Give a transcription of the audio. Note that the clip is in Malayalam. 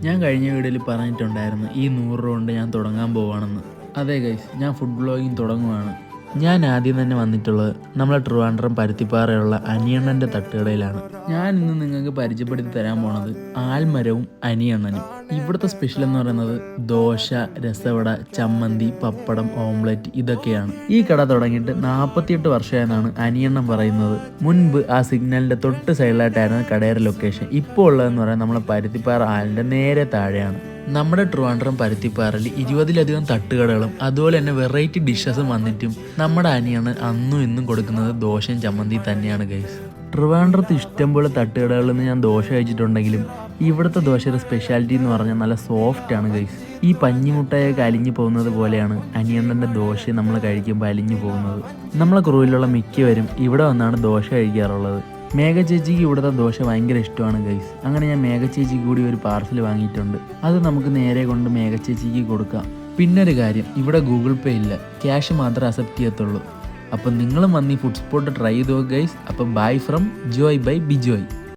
ഞാൻ കഴിഞ്ഞ വീഡിയോയിൽ പറഞ്ഞിട്ടുണ്ടായിരുന്നു ഈ 100 രൂപ കൊണ്ട് ഞാൻ തുടങ്ങാൻ പോവുകയാണെന്ന്. അതെ ഗൈസ്, ഞാൻ ഫുഡ് ബ്ലോഗിങ് തുടങ്ങുവാണ്. ഞാൻ ആദ്യം തന്നെ വന്നിട്ടുള്ളത് നമ്മളെ ട്രിവാൻഡ്രം പരുത്തിപ്പാറയുള്ള അനിയണ്ണൻ്റെ തട്ടുകടയിലാണ്. ഞാൻ ഇന്ന് നിങ്ങൾക്ക് പരിചയപ്പെടുത്തി തരാൻ പോണത് ആൽമരവും അനിയണ്ണനും. ഇവിടുത്തെ സ്പെഷ്യൽ എന്ന് പറയുന്നത് ദോശ, രസവട, ചമ്മന്തി, പപ്പടം, ഓംലെറ്റ് ഇതൊക്കെയാണ്. ഈ കട തുടങ്ങിയിട്ട് 48 വർഷമായെന്നാണ് അനിയണ്ണൻ പറയുന്നത്. മുൻപ് ആ സിഗ്നലിൻ്റെ തൊട്ട് സൈഡിലായിട്ടായിരുന്നു കടയുടെ ലൊക്കേഷൻ. ഇപ്പോൾ ഉള്ളതെന്ന് പറയാൻ നമ്മളെ പരുത്തിപ്പാറ ആലിൻ്റെ നേരെ താഴെയാണ്. നമ്മുടെ ട്രിവാൻഡ്രം പരുത്തിപ്പാറയിൽ 20ലധികം തട്ടുകടകളും അതുപോലെ തന്നെ വെറൈറ്റി ഡിഷസും വന്നിട്ടും നമ്മുടെ അനിയണ്ണൻ അന്നും ഇന്നും കൊടുക്കുന്നത് ദോശയും ചമ്മന്തി തന്നെയാണ് ഗൈസ്. ട്രിവാൻഡ്രത്ത് ഇഷ്ടംപോലെ തട്ടുകടകളിൽ നിന്ന് ഞാൻ ദോശ കഴിച്ചിട്ടുണ്ടെങ്കിലും ഇവിടുത്തെ ദോശയുടെ സ്പെഷ്യാലിറ്റി എന്ന് പറഞ്ഞാൽ നല്ല സോഫ്റ്റ് ആണ് ഗൈസ്. ഈ പഞ്ഞിമുട്ടയൊക്കെ അലിഞ്ഞു പോകുന്നത് പോലെയാണ് അനിയണ്ണൻ്റെ ദോശ നമ്മൾ കഴിക്കുമ്പോൾ അലിഞ്ഞു പോകുന്നത്. നമ്മളെ ക്രൂവിലുള്ള മിക്കവരും ഇവിടെ വന്നാണ് ദോശ കഴിക്കാറുള്ളത്. മേഘ ചേച്ചിക്ക് ഇവിടുത്തെ ദോശ ഭയങ്കര ഇഷ്ടമാണ് ഗൈസ്. അങ്ങനെ ഞാൻ മേഘ ചേച്ചിക്ക് കൂടി ഒരു പാർസൽ വാങ്ങിയിട്ടുണ്ട്. അത് നമുക്ക് നേരെ കൊണ്ട് മേഘ ചേച്ചിക്ക് കൊടുക്കാം. പിന്നൊരു കാര്യം, ഇവിടെ ഗൂഗിൾ പേ ഇല്ല, ക്യാഷ് മാത്രമേ അക്സെപ്റ്റ് ചെയ്യത്തുള്ളൂ. അപ്പം നിങ്ങളും വന്ന് ഈ ഫുഡ് സ്പോട്ട് ട്രൈ ചെയ്തോ ഗൈസ്. അപ്പം bye from Joy by Bijoy.